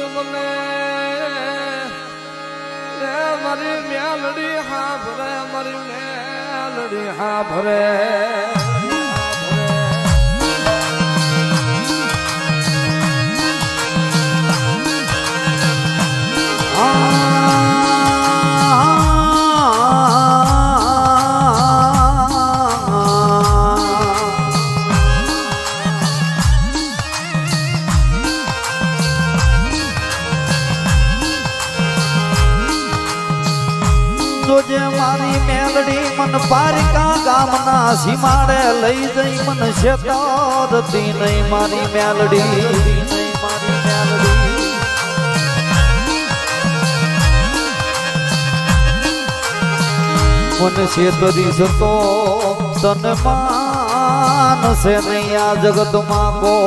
મને મારી મેલડી હા ભરે મારી મેલડી હા ભરે જોજે મારી મેલડી મન પારિકા ગામના સીમાડે લઈ જઈ મન શેતારતી નહીં મારી મેલડી મન શેતરી જતો તન માનસે નહીં આ જગતમાં કો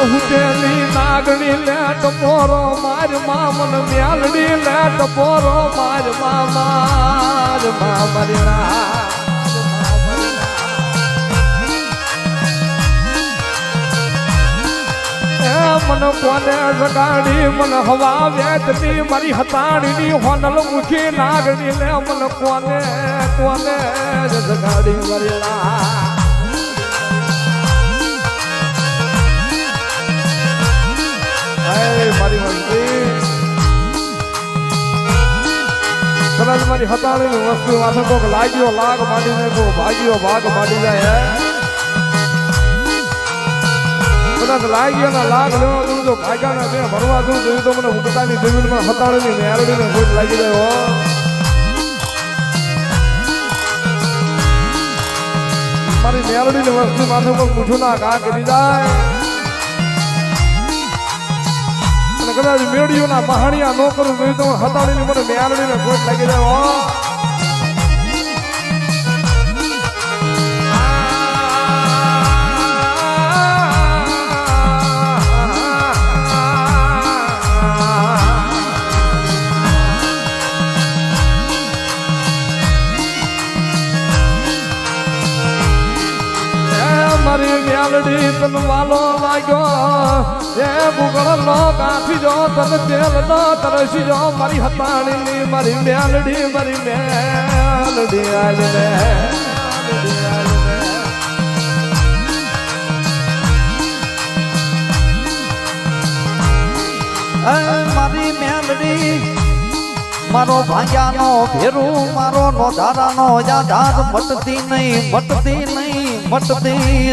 હુટેલી નાગણી લેટ પોરો માર મામન મ્યાલડી લેટ પોરો માર મારી મન કોને જગાડી મન હવા વેચની મારી હતાણીની હોનલ મુખી નાગણી લે મન કોને જગાડી મારી મારી મંત્રી કદાચ મારી હતાળી વસ્તુ માથે કોક લાગ્યો લાગ માંડી ને કો ભાગ્યો ભાગ માંડી જાય કદાચ લાગ્યો ના લાગ લેવા દઉં તો ભાગ્યા ના બે ભરવા દઉં તો મને ઉગતાની જમીનમાં હતાળી ની મેરડી ને કોઈ લાગી જાય મારી મેરડી ની વસ્તુ માથે કોક પૂછું ના કા કરી જાય કદાચ મેળીઓના મહાણિયા નો કરું તો હતાડીને મને મેળડીને ગોટ લાગી જાય મારી મેલડી તન વાલો લાગ્યો એ ગુગળ નો કાઠી જો તન તેલ નો તરસી જો મારી હતાણી મારી મેલડી આલે રે મારી મેલડી મારો ભાગ્યાનો ભેરું મારો નો ધારાનો યાદ મટતી નહીં મટતી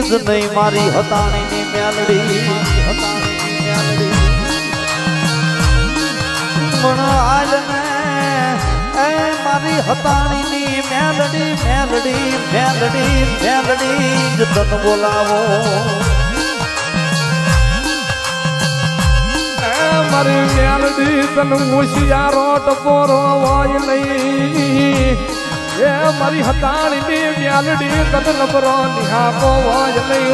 જ નહીં મારી હતાણીની મેલડી પણ આજ ને એ મારી હતાણીની મેલડી જ તન બોલાવો મારી મેલડી તન હોશિયારો ટપોરો હોય નહીં એ મારી હતાણીની મેલડી તન નબરો નિહાકો હોય નહીં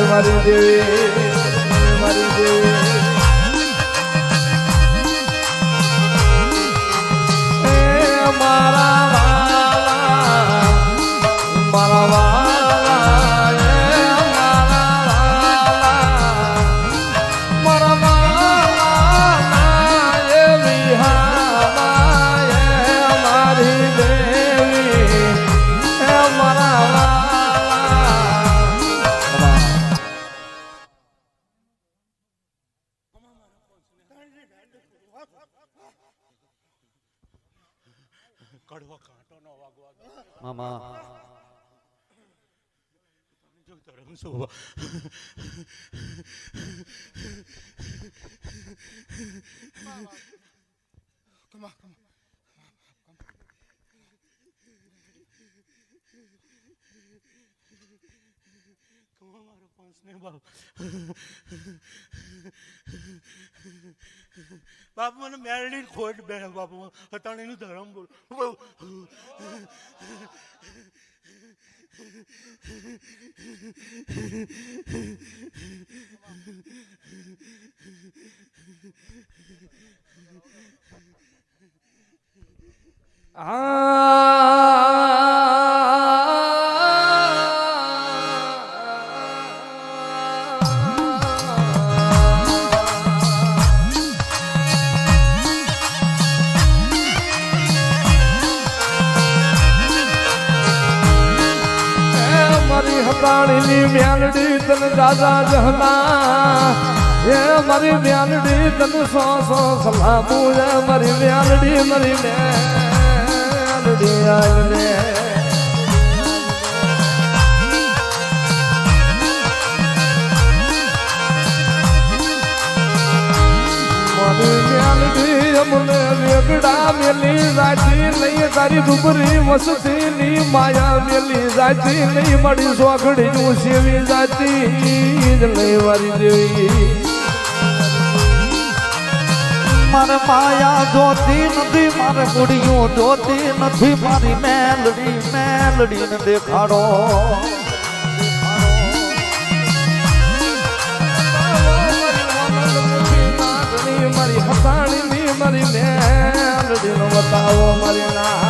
મારી દેવી કડવા કાંટો નો વાગવા મામા જો તરમ સો કમા મારો પાંચ ને બાપ બાપ મને મેરડી ખોટ બે બાપુ હતાણીનું ધરમ બોલ આ હતાણીની મેલડી તન દાદા જહના એ મારી મેલડી તન સો સલામું એ મારી મેલડી મારી મેલડી આવને અમને વેગડા મેલી રાજી નહીં તારી ડુબરી વસતીની માયા મેલી રાજી નહીં મળી સોખડી નું સેવી જાતી જ નહીં વારી દેવી મારે માયા જોતી નથી મારે મુડિયું જોતી નથી મારી મેલડી મેલડીને દેખાડો મારી હતાણીની મારી મેલડીનો બતાવો મારી ના